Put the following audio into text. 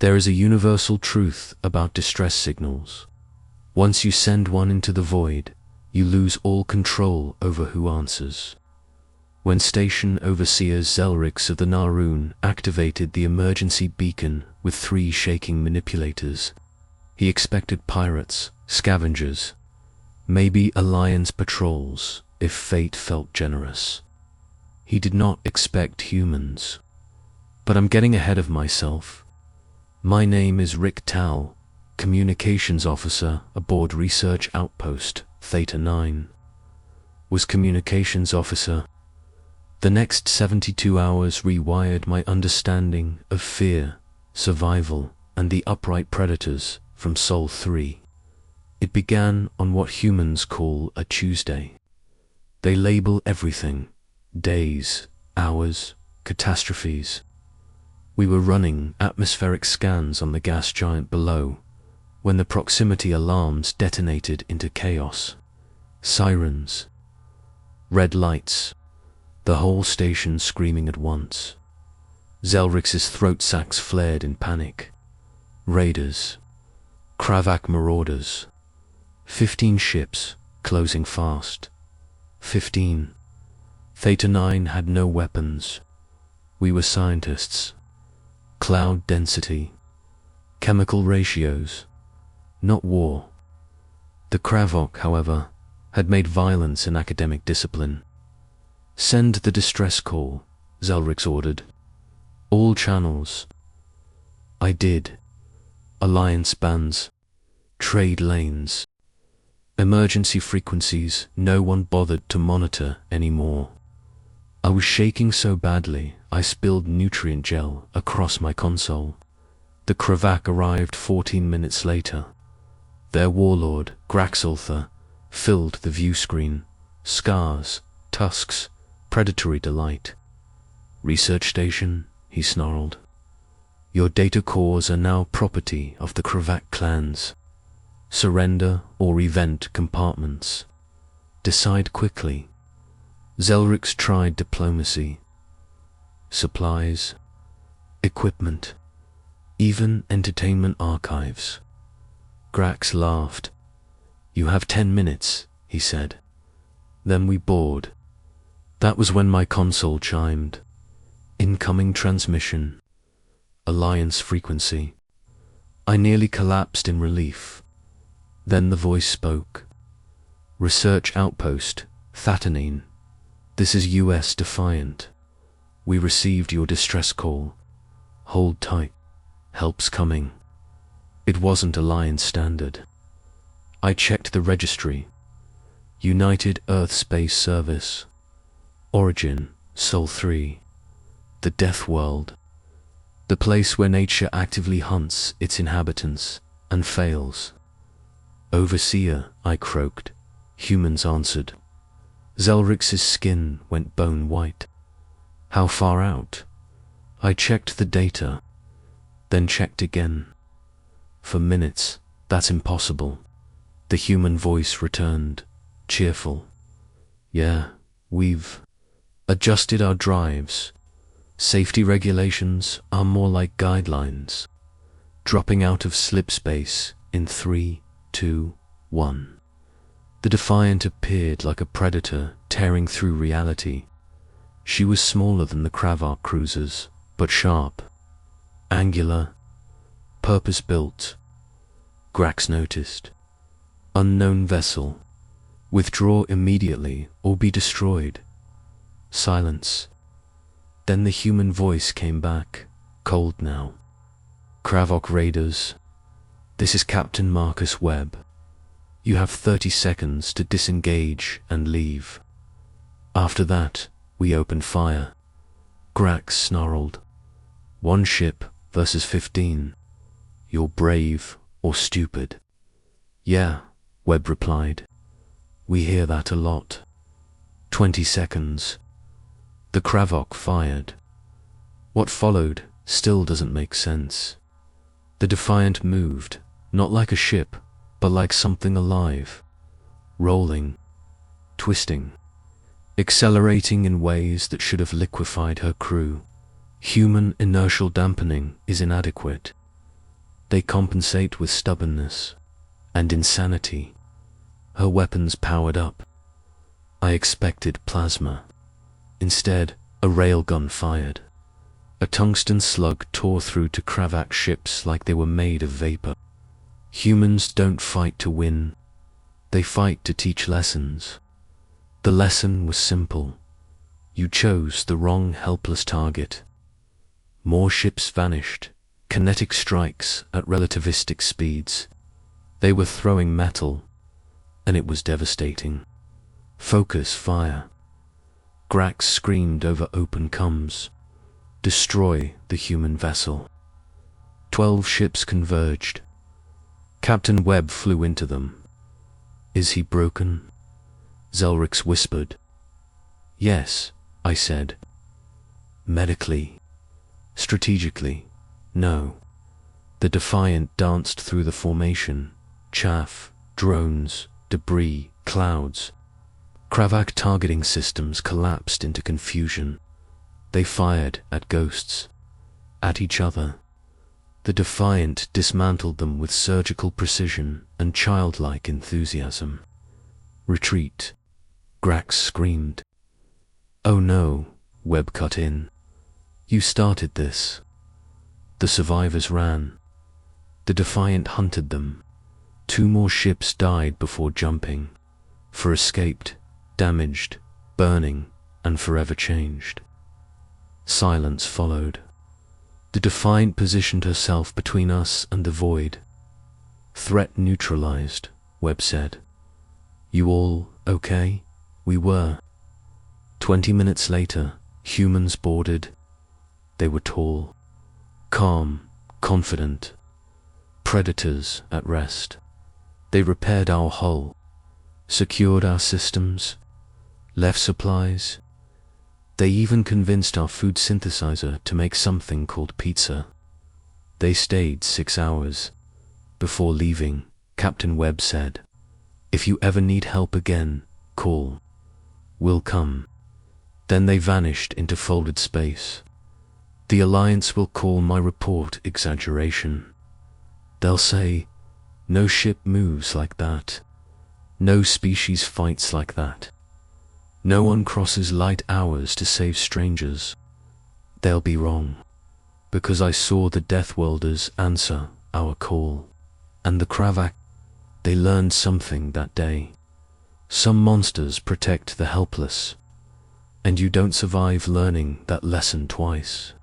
There is a universal truth about distress signals. Once you send one into the void, you lose all control over who answers. When Station Overseer Zelrix of the Naroon activated the emergency beacon with 3 shaking manipulators, he expected pirates, scavengers, maybe Alliance patrols, if fate felt generous. He did not expect humans. But I'm getting ahead of myself. My name is Rick Tal, Communications Officer aboard Research Outpost Theta 9. Was Communications Officer. The next 72 hours rewired my understanding of fear, survival, and the upright predators from Sol 3. It began on what humans call a Tuesday. They label everything: days, hours, catastrophes. We were running atmospheric scans on the gas giant below when the proximity alarms detonated into chaos. Sirens, red lights, the whole station screaming at once. Zelrix's throat sacs flared in panic. Raiders, Kravak marauders. 15 ships, closing fast. 15. Theta 9 had no weapons. We were scientists. Cloud density, chemical ratios, not war. The Kravok, however, had made violence an academic discipline. Send the distress call, Zelrix ordered. All channels. I did. Alliance bands, trade lanes, emergency frequencies no one bothered to monitor anymore. I was shaking so badly I spilled nutrient gel across my console. The Kravak arrived 14 minutes later. Their warlord, Graxulther, filled the view screen. Scars, tusks, predatory delight. Research station, he snarled. Your data cores are now property of the Kravak clans. Surrender or event compartments. Decide quickly. Zelrix tried diplomacy. Supplies, equipment, even entertainment archives. Grax laughed. You have 10 minutes, he said. Then we board. That was when my console chimed. Incoming transmission. Alliance frequency. I nearly collapsed in relief. Then the voice spoke. Research Outpost, Thatanine. This is US Defiant. We received your distress call. Hold tight. Help's coming. It wasn't Alliance standard. I checked the registry. United Earth Space Service. Origin, Sol 3. The Deathworld. The place where nature actively hunts its inhabitants and fails. Overseer, I croaked. Humans answered. Zelrix's skin went bone white. How far out? I checked the data, then checked again. For minutes, that's impossible. The human voice returned, cheerful. Yeah, we've adjusted our drives. Safety regulations are more like guidelines. Dropping out of slip space in 3, 2, 1. The Defiant appeared like a predator tearing through reality. She was smaller than the Kravak cruisers, but sharp, angular, purpose-built. Grax noticed. Unknown vessel. Withdraw immediately or be destroyed. Silence. Then the human voice came back, cold now. Kravok Raiders. This is Captain Marcus Webb. You have 30 seconds to disengage and leave. After that, we open fire. Grax snarled. 1 ship versus 15. You're brave or stupid. Yeah, Webb replied. We hear that a lot. 20 seconds. The Kravok fired. What followed still doesn't make sense. The Defiant moved, not like a ship, but like something alive. Rolling, twisting, accelerating in ways that should have liquefied her crew. Human inertial dampening is inadequate. They compensate with stubbornness and insanity. Her weapons powered up. I expected plasma. Instead, a railgun fired. A tungsten slug tore through to Kravak ships like they were made of vapor. Humans don't fight to win. They fight to teach lessons. The lesson was simple. You chose the wrong helpless target. More ships vanished, kinetic strikes at relativistic speeds. They were throwing metal, and it was devastating. Focus fire. Grax screamed over open comms. Destroy the human vessel. 12 ships converged. Captain Webb flew into them. Is he broken? Zelrix whispered. Yes, I said. Medically. Strategically, no. The Defiant danced through the formation. Chaff, drones, debris, clouds. Kravak targeting systems collapsed into confusion. They fired at ghosts, at each other. The Defiant dismantled them with surgical precision and childlike enthusiasm. Retreat, Grax screamed. Oh no, Webb cut in. You started this. The survivors ran. The Defiant hunted them. 2 more ships died before jumping, for escaped, damaged, burning, and forever changed. Silence followed. The Defiant positioned herself between us and the void. Threat neutralized, Webb said. You all okay? We were. 20 minutes later, humans boarded. They were tall, calm, confident. Predators at rest. They repaired our hull, secured our systems, left supplies. They even convinced our food synthesizer to make something called pizza. They stayed 6 hours. Before leaving, Captain Webb said, "If you ever need help again, call. We'll come." Then they vanished into folded space. The Alliance will call my report exaggeration. They'll say, no ship moves like that. No species fights like that. No one crosses light hours to save strangers. They'll be wrong, because I saw the Deathworlders answer our call. And the Kravak, they learned something that day. Some monsters protect the helpless, and you don't survive learning that lesson twice.